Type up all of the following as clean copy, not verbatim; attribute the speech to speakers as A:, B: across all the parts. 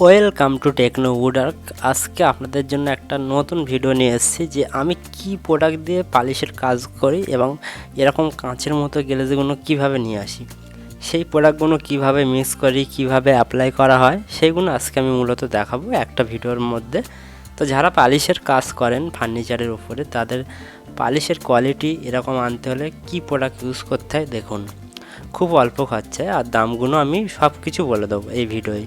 A: Welcome to techno উডার্ক। আজকে আপনাদের জন্য একটা নতুন ভিডিও নিয়ে এসেছি যে আমি কি প্রোডাক্ট দিয়ে পালিশের কাজ করি এবং এরকম কাঁচের মতো গ্লেজগুলো কিভাবে নিয়ে আসি, সেই প্রোডাক্টগুলো কিভাবে মিক্স করি, কিভাবে অ্যাপ্লাই করা হয়, সেইগুলো আজকে আমি মূলত দেখাবো একটা ভিডিওর মধ্যে। তো যারা পালিশের কাজ করেন ফার্নিচারের উপরে, তাদের পালিশের কোয়ালিটি এরকম আনতে হলে কি প্রোডাক্ট ইউজ করতে হয় দেখুন। খুব অল্প খরচায় আর দামগুলো আমি সব কিছু বলে দেবো এই ভিডিওয়।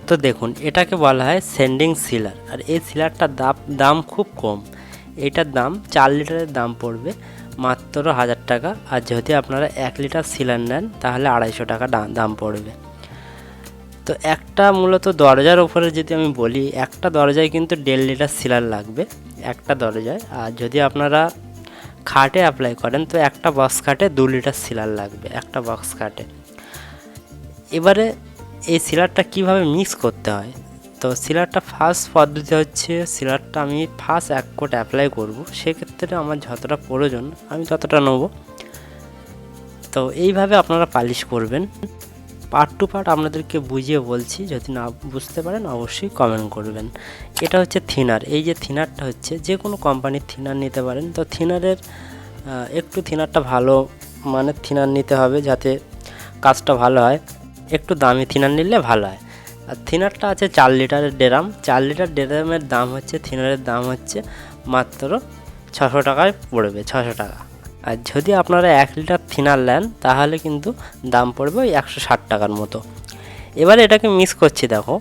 A: তো দেখুন, এটাকে বলা হয় সেন্ডিং সিলার, আর এই সিলারটার দাম খুব কম। এটার দাম 4 লিটারের দাম পড়বে মাত্র 1000 টাকা, আর যদি আপনারা 1 লিটার সিলার নেন তাহলে 250 টাকা দাম পড়বে। তো একটা মূলত দরজার ওপরে যদি আমি বলি, একটা দরজায় কিন্তু 1.5 লিটার সিলার লাগবে একটা দরজায়। আর যদি আপনারা খাটে অ্যাপ্লাই করেন তো একটা বক্স খাটে 2 লিটার সিলার লাগবে একটা বক্স খাটে। এবারে এই সিলারটা কিভাবে মিক্স করতে হয়, তো সিলারটা ফার্স্ট পদ্ধতি হচ্ছে, সিলারটা আমি ফার্স্ট 1 কোট অ্যাপ্লাই করব, সেক্ষেত্রে আমার যতটা প্রয়োজন আমি ততটা নেব। তো এইভাবে আপনারা পালিশ করবেন। পার্ট টু পার্ট আপনাদেরকে বুঝিয়ে বলছি, যদি না বুঝতে পারেন অবশ্যই কমেন্ট করবেন। এটা হচ্ছে থিনার। এই যে থিনারটা হচ্ছে যে কোনো কোম্পানির থিনার নিতে পারেন। তো থিনারের একটু থিনারটা ভালো মানের থিনার নিতে হবে যাতে কাজটা ভালো হয়। একটু দামি থিনার নিলে ভালো হয়। আর থিনারটা আছে 4 লিটারের ড্রাম। 4 লিটার ড্রামের দাম হচ্ছে, থিনারের দাম হচ্ছে মাত্র 600 টাকায় পড়বে, 600 টাকা। আর যদি আপনারা 1 লিটার থিনার নেন তাহলে কিন্তু দাম পড়বে ওই 160 টাকার মতো। এবারে এটাকে মিক্স করছি। দেখো,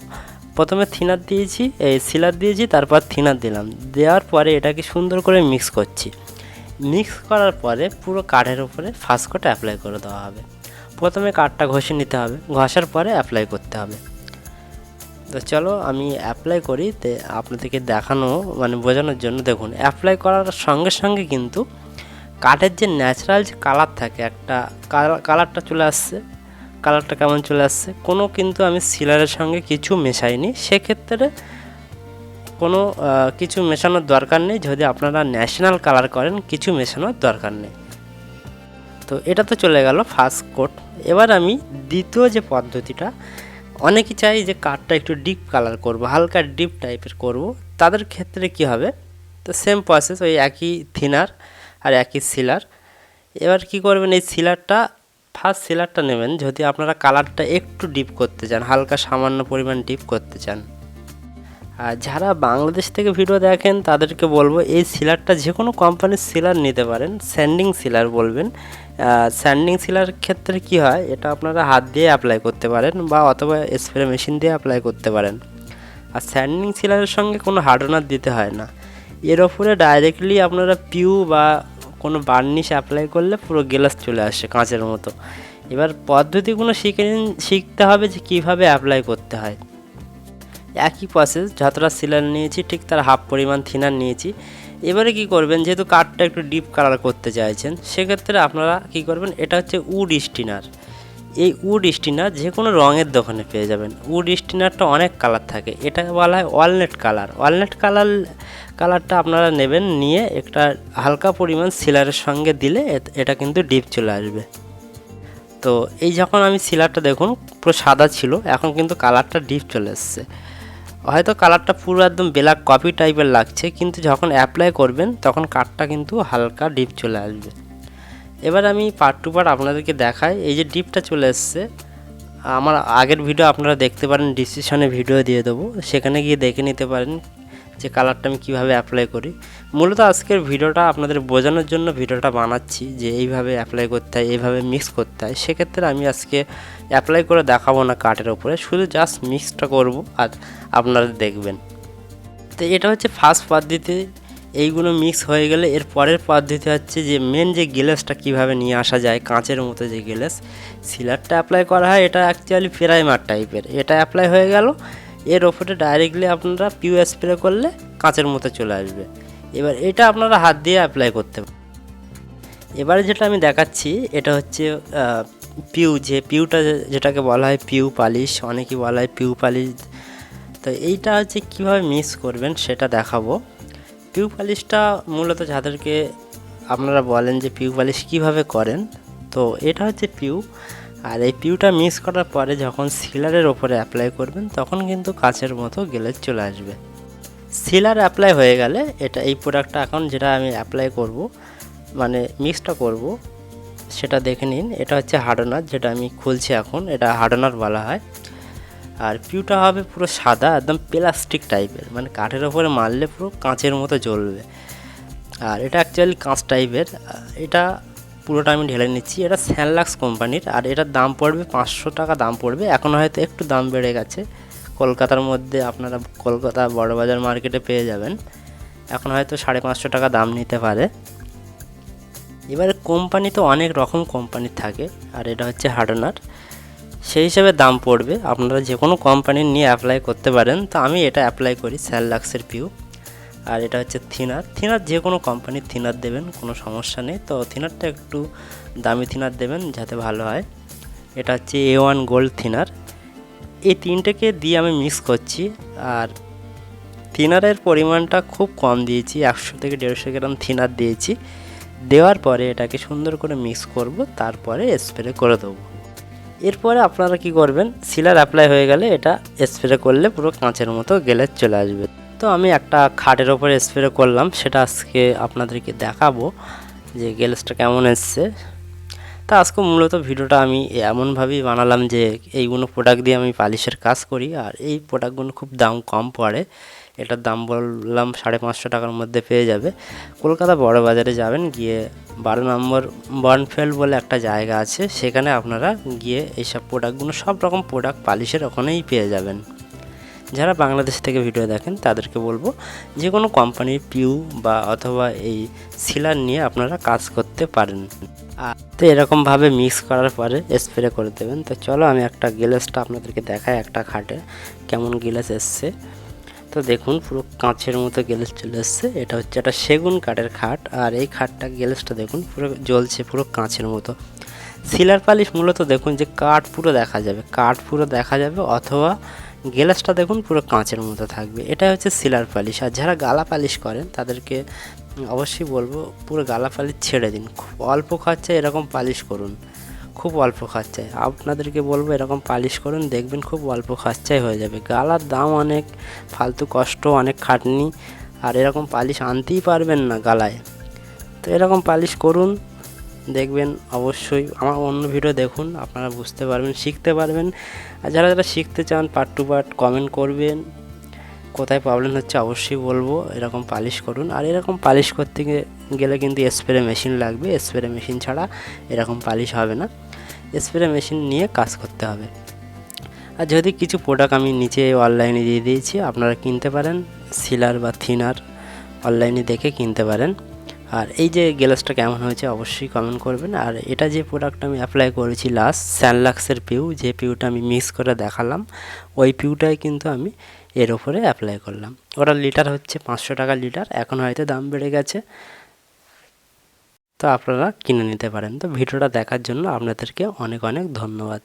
A: প্রথমে থিনার দিয়েছি, এই সিলার দিয়েছি, তারপর থিনার দিলাম। দেওয়ার পরে এটাকে সুন্দর করে মিক্স করছি। মিক্স করার পরে পুরো কাঠের উপরে ফার্স্ট কোট অ্যাপ্লাই করে দেওয়া হবে। প্রথমে কাঠটা ঘষে নিতে হবে, ঘষার পরে অ্যাপ্লাই করতে হবে। তো চলো আমি অ্যাপ্লাই করি, তো আপনাদেরকে দেখানো মানে বোঝানোর জন্য। দেখুন, অ্যাপ্লাই করার সঙ্গে সঙ্গে কিন্তু কাঠের যে ন্যাচারাল যে কালার থাকে, একটা কালারটা চলে আসছে। কালারটা কেমন চলে আসছে, কোনো কিন্তু আমি সিলারের সঙ্গে কিছু মেশাইনি। সেক্ষেত্রে কোনো কিছু মেশানোর দরকার নেই। যদি আপনারা ন্যাশনাল কালার করেন কিছু মেশানোর দরকার নেই। তো এটা তো চলে গেল ফার্স্ট কোট। এবার আমি দ্বিতীয় যে পদ্ধতিটা, অনেকেই চাই যে কাঠটা একটু ডিপ কালার করব, হালকা ডিপ টাইপের করব, তাদের ক্ষেত্রে কি হবে, তো সেম প্রসেস, ওই একই থিনার আর একই সিলার। এবার কি করবেন, এই সিলারটা ফার্স্ট সিলারটা নেবেন যদি আপনারা কালারটা একটু ডিপ করতে চান, হালকা সামান্য পরিমাণ ডিপ করতে চান। আর যারা বাংলাদেশ থেকে ভিডিও দেখেন তাদেরকে বলবো, এই সিলারটা যে কোনো কোম্পানির সিলার নিতে পারেন, স্যান্ডিং সিলার বলবেন। স্যান্ডিং সিলার ক্ষেত্রে কি হয়, এটা আপনারা হাত দিয়ে অ্যাপ্লাই করতে পারেন বা অথবা স্প্রে মেশিন দিয়ে অ্যাপ্লাই করতে পারেন। আর স্যান্ডিং সিলারের সঙ্গে কোনো হার্ডনার দিতে হয় না, এর ওপরে ডাইরেক্টলি আপনারা পিউ বা কোনো বার্নিশ অ্যাপ্লাই করলে পুরো গ্লাস চলে আসে কাঁচের মতো। এবার পদ্ধতিগুলো শিখতে হবে যে কীভাবে অ্যাপ্লাই করতে হয়। একই প্রসেস, যতটা সিলার নিয়েছি ঠিক তার হাফ পরিমাণ থিনার নিয়েছি। এবারে কি করবেন, যেহেতু কাঠটা একটু ডিপ কালার করতে চাইছেন, সেক্ষেত্রে আপনারা কি করবেন, এটা হচ্ছে উড স্টিনার। এই উড স্টিনার যে কোনো রঙের দোকানে পেয়ে যাবেন। উড স্টিনারটা অনেক কালার থাকে, এটা বলা হয় ওয়ালনাট কালার। ওয়ালনাট কালারটা আপনারা নেবেন, নিয়ে একটা হালকা পরিমাণ সিলারের সঙ্গে দিলে এটা কিন্তু ডিপ চলে আসবে। তো এই যখন আমি সিলারটা দেখুন পুরো সাদা ছিল, এখন কিন্তু কালারটা ডিপ চলে এসছে। হয়তো কালারটা পুরো একদম ব্ল্যাক কফি টাইপের লাগছে, কিন্তু যখন অ্যাপ্লাই করবেন তখন কাঠটা কিন্তু হালকা ডিপ চলে আসবে। এবার আমি পার্ট টু পার্ট আপনাদেরকে দেখাই। এই যে ডিপটা চলে এসছে, আমার আগের ভিডিও আপনারা দেখতে পারেন, ডিসক্রিপশনে ভিডিও দিয়ে দেবো, সেখানে গিয়ে দেখে নিতে পারেন যে কালারটা আমি কীভাবে অ্যাপ্লাই করি। মূলত আজকের ভিডিওটা আপনাদের বোঝানোর জন্য ভিডিওটা বানাচ্ছি যে এইভাবে অ্যাপ্লাই করতে হয়, এইভাবে মিক্স করতে হয়। সেক্ষেত্রে আমি আজকে অ্যাপ্লাই করে দেখাবো না কাঠের ওপরে, শুধু জাস্ট মিক্সটা করব আর আপনারা দেখবেন। তো এটা হচ্ছে ফার্স্ট পদ্ধতি। এইগুলো মিক্স হয়ে গেলে এর পরের পদ্ধতি হচ্ছে যে মেন যে গ্লাসটা কীভাবে নিয়ে আসা যায়, কাঁচের মতো যে গ্লাস। সিলারটা অ্যাপ্লাই করা হয়, এটা অ্যাকচুয়ালি প্রাইমার টাইপের। এটা অ্যাপ্লাই হয়ে গেল, এর ওপরে ডাইরেক্টলি আপনারা পিউ স্প্রে করলে কাঁচের মতো চলে আসবে। এবার এটা আপনারা হাত দিয়ে অ্যাপ্লাই করতে পারেন। এবারে যেটা আমি দেখাচ্ছি এটা হচ্ছে পিউ, যে পিউটা যেটাকে বলা হয় পিউ পালিশ, অনেকেই বলা হয় পিউ পালিশ। তো এইটা হচ্ছে কীভাবে মিক্স করবেন সেটা দেখাবো। পিউ পালিশটা মূলত যাদেরকে আপনারা বলেন যে পিউ পালিশ কীভাবে করেন, তো এটা হচ্ছে পিউ। আর এই পিউটা মিক্স করার পরে যখন সিলারের ওপরে অ্যাপ্লাই করবেন তখন কিন্তু কাচের মতো গ্লেজ চলে আসবে। সিলার অ্যাপ্লাই হয়ে গেলে এই প্রোডাক্টটা এখন যেটা আমি অ্যাপ্লাই করব, মানে মিক্সটা করব, সেটা দেখে নিন। এটা হচ্ছে হার্ডনার, যেটা আমি খুলছি এখন, এটা হার্ডনার বলা হয়। আর পিউটা হবে পুরো সাদা, একদম প্লাস্টিক টাইপের, মানে কাঠের ওপরে মারলে পুরো কাঁচের মতো জ্বলবে। আর এটা অ্যাকচুয়ালি কাঁচ টাইপের। এটা পুরোটা আমি ঢেলে নিচ্ছি। এটা স্যানলাক্স কোম্পানির, আর এটার দাম পড়বে 500 টাকা দাম পড়বে। এখন হয়তো একটু দাম বেড়ে গেছে। কলকাতার মধ্যে আপনারা কলকাতা বড়বাজার মার্কেটে পেয়ে যাবেন, এখন হয়তো 550 টাকা দাম নিতে পারে। এবারে কোম্পানি তো অনেক রকম কোম্পানির থাকে, আর এটা হচ্ছে হার্ডনার, সেই হিসাবে দাম পড়বে। আপনারা যে কোনো কোম্পানির নিয়ে অ্যাপ্লাই করতে পারেন। তো আমি এটা অ্যাপ্লাই করি স্যানলাক্সের পিউ। আর এটা হচ্ছে থিনার যে কোনো কোম্পানির থিনার দেবেন, কোনো সমস্যা নেই। তো থিনারটা একটু দামি থিনার দেবেন যাতে ভালো হয়। এটা হচ্ছে A1 গোল্ড থিনার। এই তিনটেকে দিয়ে আমি মিক্স করছি। আর থিনারের পরিমাণটা খুব কম দিয়েছি, 100 থেকে 150 গ্রাম থিনার দিয়েছি। দেওয়ার পরে এটাকে সুন্দর করে মিক্স করব, তারপরে স্প্রে করে দেবো। এরপরে আপনারা কি করবেন, সিলার অ্যাপ্লাই হয়ে গেলে এটা স্প্রে করলে পুরো কাঁচের মতো গ্লেজ চলে আসবে। তো আমি একটা খাটের ওপরে স্প্রে করলাম, সেটা আজকে আপনাদেরকে দেখাবো যে গ্লেজটা কেমন এসছে। তা আজকে মূলত ভিডিওটা আমি এমনভাবেই বানালাম যে এইগুলো প্রোডাক্ট দিয়ে আমি পালিশের কাজ করি, আর এই প্রোডাক্টগুলো খুব দাম কম পড়ে। এটার দাম বললাম 550 টাকার মধ্যে পেয়ে যাবে। কলকাতা বড় বাজারে যাবেন, গিয়ে 12 নম্বর বর্নফেল বলে একটা জায়গা আছে, সেখানে আপনারা গিয়ে এইসব প্রোডাক্টগুলো, সব রকম প্রোডাক্ট পালিশের ওখানেই পেয়ে যাবেন। যারা বাংলাদেশ থেকে ভিডিও দেখেন তাদেরকে বলবো যে কোনো কোম্পানির পিউ বা অথবা এই সিলার নিয়ে আপনারা কাজ করতে পারেন। তো এরকমভাবে মিক্স করার পরে স্প্রে করে দেবেন। তো চলো আমি একটা গ্লেজটা আপনাদেরকে দেখাই, একটা খাটে কেমন গ্লেজ এসছে। তো দেখুন পুরো কাঁচের মতো গ্লেজ চলে এসছে। এটা হচ্ছে একটা সেগুন কাঠের খাট, আর এই খাটটা গ্লেজটা দেখুন পুরো জ্বলছে পুরো কাঁচের মতো। সিলার পালিশ মূলত দেখুন যে কাঠ পুরো দেখা যাবে, অথবা গ্লেজটা দেখুন পুরো কাঁচের মতো থাকবে। এটা হচ্ছে সিলার পালিশ। আর যারা গালা পালিশ করেন তাদেরকে অবশ্যই বলবো পুরো গালা পালিশ ছেড়ে দিন, খুব অল্প খরচায় এরকম পালিশ করুন, খুব অল্প খরচায়। আপনাদেরকে বলবো এরকম পালিশ করুন, দেখবেন খুব অল্প খরচায় হয়ে যাবে। গালার দাম অনেক, ফালতু কষ্ট, অনেক খাটনি, আর এরকম পালিশ আনতেই পারবেন না গালায়। তো এরকম পালিশ করুন, দেখবেন অবশ্যই। আমার অন্য ভিডিও দেখুন, আপনারা বুঝতে পারবেন, শিখতে পারবেন। আর যারা শিখতে চান পার্ট টু পার্ট কমেন্ট করবেন, কোথায় প্রবলেম হচ্ছে অবশ্যই বলবো। এরকম পালিশ করুন। আর এরকম পালিশ করতে গেলে কিন্তু স্প্রে মেশিন লাগবে, স্প্রে মেশিন ছাড়া এরকম পালিশ হবে না, স্প্রে মেশিন নিয়ে কাজ করতে হবে। আর যদি কিছু প্রোডাক্ট আমি নিচে অনলাইনে দিয়ে দিয়েছি, আপনারা কিনতে পারেন, সিলার বা থিনার অনলাইনে দেখে কিনতে পারেন। আর এই যে গ্লেজটা কেমন হয়েছে অবশ্যই কমেন্ট করবেন। আর এটা যে প্রোডাক্ট আমি অ্যাপ্লাই করেছি লাস্ট, স্যানলাক্সের পিউ, যে পিউটা আমি মিক্স করে দেখালাম, ওই পিউটাই কিন্তু আমি এর ওপরে অ্যাপ্লাই করলাম। ওটা লিটার হচ্ছে 500 টাকা লিটার, এখন হয়তো দাম বেড়ে গেছে, তো আপনারা কিনে নিতে পারেন। তো ভিডিওটা দেখার জন্য আপনাদেরকে অনেক অনেক ধন্যবাদ।